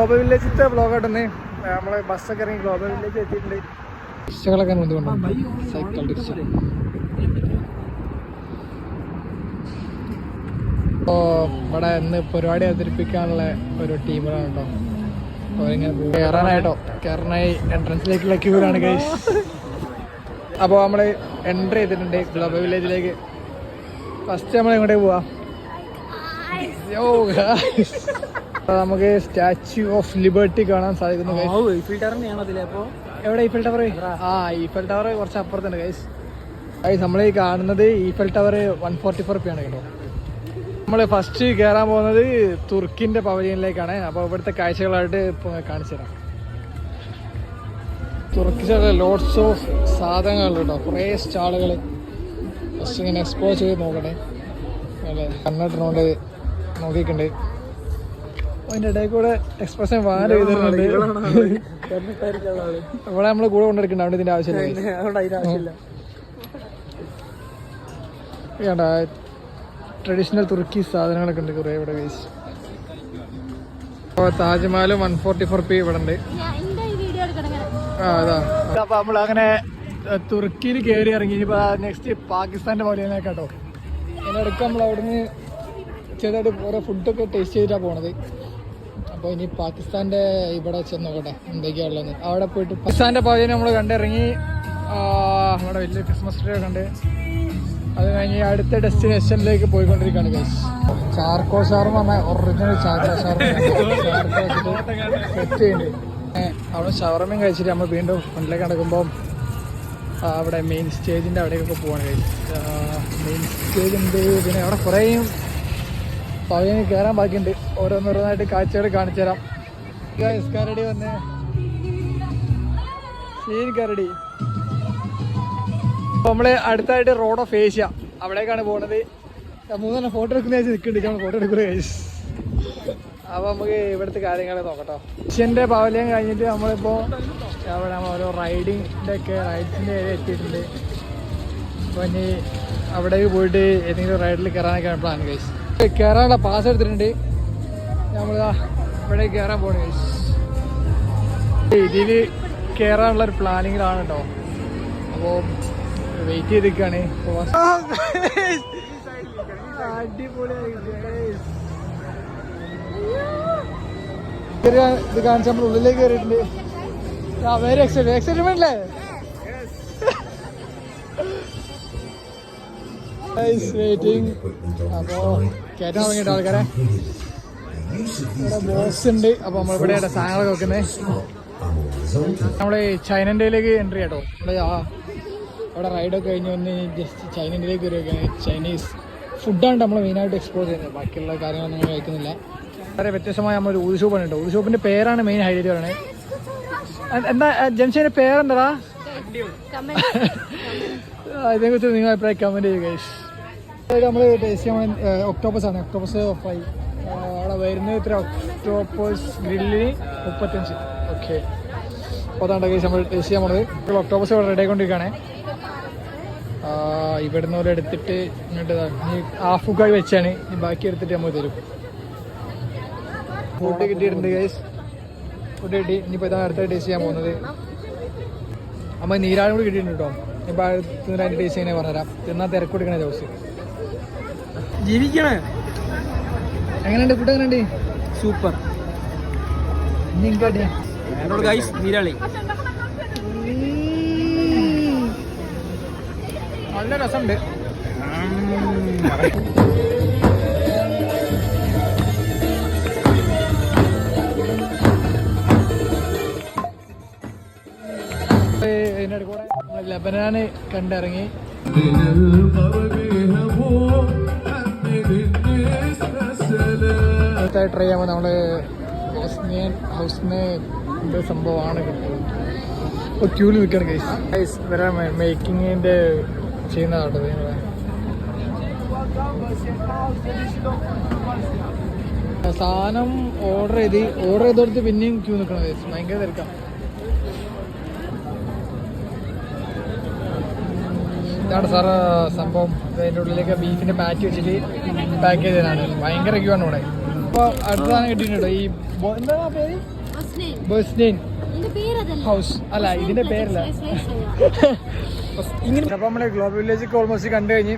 Global വില്ലേജിലത്തെ ബ്ലോഗായിട്ടൊന്ന് നമ്മളെ ബസ്സൊക്കെ ഇറങ്ങി ഗ്ലോബൽ വില്ലേജ് എത്തിയിട്ടുണ്ട്. റിക്ഷകളൊക്കെ എന്തുകൊണ്ടുണ്ട് സൈക്കിൾ റിക്ഷ. അപ്പോൾ ഇവിടെ ഇന്ന് പരിപാടി അവതരിപ്പിക്കാനുള്ള ഒരു ടീമുകളാണ് കേട്ടോ. അപ്പോൾ ഇങ്ങനെ കയറാനായി എൻട്രൻസിലേക്കുള്ള ക്യൂറാണ് ഗൈസ്. അപ്പോൾ നമ്മൾ എൻട്രി ചെയ്തിട്ടുണ്ട് ഗ്ലോബൽ വില്ലേജിലേക്ക്. ഫസ്റ്റ് നമ്മൾ എങ്ങോട്ടേ പോവാ? നമുക്ക് സ്റ്റാച്യു ഓഫ് ലിബർട്ടി കാണാൻ സാധിക്കുന്നു. എവിടെ ഈഫൽ ടവർ? ഈഫൽ ടവർ കുറച്ച് അപ്പുറത്തുണ്ട് ഗൈസ്. നമ്മൾ ഈ കാണുന്നത് ഈഫൽ ടവർ 144 രൂപയാണ് കേട്ടോ. നമ്മൾ ഫസ്റ്റ് കയറാൻ പോകുന്നത് തുർക്കിൻ്റെ പവലിയനിലേക്കാണ്. അപ്പോൾ ഇവിടുത്തെ കാഴ്ചകളായിട്ട് കാണിച്ചു തരാം. തുർക്കിഷ് ലോട്ട്സ് ഓഫ് സാധനങ്ങളുണ്ട് കേട്ടോ, കുറേ സ്റ്റാളുകൾ. ഫസ്റ്റ് ഇങ്ങനെ എക്സ്പ്ലോർ ചെയ്ത് നോക്കണേ. അല്ലേ കണ്ണിട്ടുകൊണ്ട് നോക്കിയിട്ടുണ്ട്. അതിൻ്റെ ഇടയിൽ കൂടെ എക്സ്പ്രഷൻ വാൻ ചെയ്തിട്ടുണ്ട്. ഇവിടെ നമ്മൾ കൂടെ കൊണ്ടെടുക്കണ്ട, അവിടെ ഇതിൻ്റെ ആവശ്യമില്ല. വേണ്ട ട്രഡീഷണൽ തുർക്കി സാധനങ്ങളൊക്കെ ഉണ്ട് കുറേ ഇവിടെ ഗൈസ്. അപ്പോൾ താജ്മഹലും 144 രൂപ ഇവിടെ ഉണ്ട്. അതാ. അപ്പോൾ നമ്മൾ അങ്ങനെ തുർക്കിയിൽ കയറി ഇറങ്ങി. ഇനിയിപ്പോൾ നെക്സ്റ്റ് പാകിസ്ഥാൻ്റെ പവലിയനൊക്കെ കേട്ടോ. ഇതിനിടയ്ക്ക് നമ്മൾ അവിടുന്ന് ചെറുതായിട്ട് ഓരോ ഫുഡൊക്കെ ടേസ്റ്റ് ചെയ്തിട്ടാണ് പോണത്. അപ്പോൾ ഇനി പാകിസ്ഥാൻ്റെ ഇവിടെ ചെന്ന് നോക്കട്ടെ എന്തൊക്കെയാണ് ഉള്ളത്. അവിടെ പോയിട്ട് പാകിസ്ഥാൻ്റെ പവലിയൻ നമ്മൾ കണ്ടിറങ്ങി. അവിടെ വലിയ ക്രിസ്മസ് ട്രീ ഒക്കെ ഉണ്ട്. അത് കഴിഞ്ഞ് അടുത്ത ഡെസ്റ്റിനേഷനിലേക്ക് പോയിക്കൊണ്ടിരിക്കുകയാണ് ഗൈസ്. ചാർക്കോ ഷവർമ പറഞ്ഞാൽ ഒറിജിനൽ ചാർക്കോ ഷവർമ സെറ്റ് ചെയ്യുന്നുണ്ട്. അവിടെ ഷവർമയും കഴിച്ചിട്ട് നമ്മൾ വീണ്ടും ഫ്രണ്ടിലേക്ക് നടക്കുമ്പോൾ അവിടെ മെയിൻ സ്റ്റേജിൻ്റെ അവിടേക്കൊക്കെ പോവാണ് ഗൈസ്. മെയിൻ സ്റ്റേജ് ഉണ്ട്. പിന്നെ അവിടെ കുറേയും പവലിയന് കയറാൻ ബാക്കിയുണ്ട്. ഓരോന്നോരോന്നായിട്ട് കാഴ്ചകൾ കാണിച്ചു തരാം ഗൈസ്. കരടി വന്ന് സീൻ കരടി. അപ്പോൾ നമ്മൾ അടുത്തായിട്ട് റോഡ് ഓഫ് ഏഷ്യ അവിടേക്കാണ് പോകുന്നത്. 3 ഫോട്ടോ എടുക്കുന്ന നിൽക്കുന്നുണ്ട്. നമ്മൾ ഫോട്ടോ എടുക്കുന്നത് ഗൈസ്. അപ്പോൾ നമുക്ക് ഇവിടുത്തെ കാര്യങ്ങൾ നോക്കട്ടോ. ഏഷ്യൻ്റെ പവലിയൻ കഴിഞ്ഞിട്ട് നമ്മളിപ്പോൾ അവിടെ ഓരോ റൈഡിൻ്റെ ഏരിയ എത്തിയിട്ടുണ്ട്. അപ്പോൾ ഇനി അവിടേക്ക് പോയിട്ട് ഏതെങ്കിലും റൈഡിൽ കയറാനൊക്കെയാണ് പ്ലാൻ ഗൈസ്. കയറാനുള്ള പാസ് എടുത്തിട്ടുണ്ട്. നമ്മൾ ഇവിടെ കയറാൻ പോകണം ഗൈസ്. ഇതിൽ കയറാനുള്ളൊരു പ്ലാനിങ്ങിലാണ് കേട്ടോ. അപ്പോൾ വെയിറ്റ് ചെയ്തിരിക്കുകയാണ്. ഇത് കാണിച്ച് നമ്മൾ ഉള്ളിലേക്ക് കയറിയിട്ടുണ്ട്. വെരി എക്സൈറ്റ്മെന്റ് അല്ലേ? വെയിറ്റിംഗ്. അപ്പോൾ കയറ്റാൻ തുടങ്ങിയിട്ട് ആൾക്കാരെ ഇവിടെ ബോക്സ് ഉണ്ട്. അപ്പോൾ നമ്മളിവിടെ സാധനങ്ങളൊക്കെ വെക്കുന്നത്. നമ്മൾ ചൈനൻ്റെയിലേക്ക് എൻട്രി കേട്ടോ. അവിടെ റൈഡൊക്കെ കഴിഞ്ഞ് വന്ന് ജസ്റ്റ് ചൈനൻ്റെയിലേക്ക് കയറി വെക്കുകയാണ്. ചൈനീസ് ഫുഡാണ് നമ്മൾ മെയിനായിട്ട് എക്സ്പ്ലോർ ചെയ്യുന്നത്. ബാക്കിയുള്ള കാര്യങ്ങളൊന്നും നമ്മൾ കഴിക്കുന്നില്ല. വളരെ വ്യത്യസ്തമായ നമ്മളൊരു ഊത് ഷോപ്പാണ് കേട്ടോ. ഊത് ഷോപ്പിൻ്റെ പേരാണ് മെയിൻ ഹൈലൈറ്റ് പറയുന്നത്. എന്താ ജംഷൻ്റെ പേരെന്താ? ഇതിനെക്കുറിച്ച് നിങ്ങൾ അഭിപ്രായം കമൻറ്റ് ചെയ്യുക ഗൈസ്. നമ്മൾ ടേസ്റ്റ് ചെയ്യാൻ ഒക്ടോപ്പസ് ആണ്. ഒക്ടോപ്പസ് ഫ്രൈ അവിടെ വരുന്നത് ഇത്ര. ഒക്ടോപ്പസ് ഗ്രില്ലിന് 35. ഓക്കെ. അപ്പോൾ അതാണ് ഗൈസ് നമ്മൾ ടേസ്റ്റ് ചെയ്യാൻ പോണത്. ഒക്ടോപ്പസ് ഇവിടെ റെഡി ആയിക്കൊണ്ടിരിക്കുകയാണ്. ഇവിടുന്ന് പോലെ എടുത്തിട്ട് ഇങ്ങോട്ട് ഈ ഹാഫുക്കായി വെച്ചാണ്. ഈ ബാക്കി എടുത്തിട്ട് നമ്മൾ തരും. ഫുഡ് കിട്ടിയിട്ടുണ്ട് ഗൈസ്. ഫുഡ് കിട്ടി. ഇനിയിപ്പോൾ ഇതാണ് അടുത്ത ടേസ്റ്റ് ചെയ്യാൻ പോകുന്നത്. നമ്മൾ നീരാളും കൂടി കിട്ടിയിട്ടുണ്ട് കേട്ടോ. ഇപ്പോൾ അതിൻ്റെ ടേസ്റ്റ് എങ്ങനെ പറഞ്ഞുതരാം. എന്നാൽ തിരക്ക് കൊടുക്കണേ ജോസ്. ജീവിക്കണേ. എങ്ങനെയുണ്ട് ഫുഡ്? എങ്ങനെയുണ്ട്? സൂപ്പർ. നീരാളി നല്ല രസമുണ്ട്. ഇതിൻ്റെ കൂടെ ലബനാന് കണ്ടിറങ്ങി. ട്രൈ ചെയ്യുമ്പോൾ നമ്മൾ ഹോസ്നിയൻ ഹൗസിൻ്റെ സംഭവമാണ് കിട്ടുന്നത്. ഇപ്പോൾ ക്യൂവിൽ നിൽക്കണം ഗൈസ്. ഇവരെ മേക്കിങ്ങിൻ്റെ ചെയ്യുന്നതാട്ടോ. സാധനം ഓർഡർ ചെയ്തെടുത്ത് പിന്നെയും ക്യൂ നിൽക്കണം ഗൈസ്. ഭയങ്കര തിരക്കാം. ഇതാണ് സാറ് സംഭവം. അതിൻ്റെ ഉള്ളിലേക്ക് ബീഫിൻ്റെ പാറ്റി വെച്ചിട്ട് പാക്ക് ചെയ്തതാണ്. ഭയങ്കര ക്യൂ ആണ് ഇവിടെ. അപ്പൊ അടുത്തതാണ് കിട്ടിയിട്ടുണ്ടോ ഈ എന്താ പേര് ബസ്നൈൻ ഹൗസ് അല്ല ഇതിന്റെ പേരല്ല ഇങ്ങനെ. അപ്പൊ നമ്മള് ഗ്ലോബൽ വില്ലേജ് ഓൾമോസ്റ്റ് കണ്ടു കഴിഞ്ഞ്